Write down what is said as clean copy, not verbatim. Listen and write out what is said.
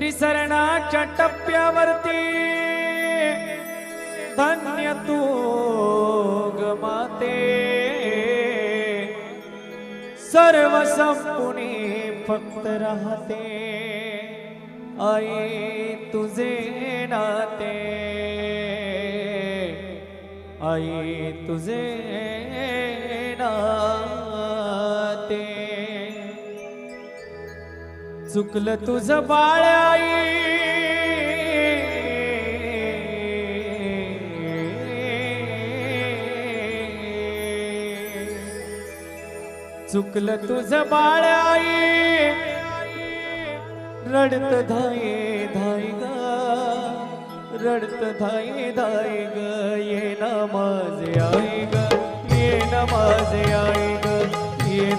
विसरणाच्या टप्प्यावरती धन्य तू ग माते, सर्व संपुणी फक्त राहते आई तुझे नाते, आई तुझे नाते। चुकलं तुझं बाळ आई, चुकलं तुझं बाळ आई, रडत धाये धाय ग, रडत धाये धाय ग, ये ना माझे आई ग, ये ना माझे आई ग।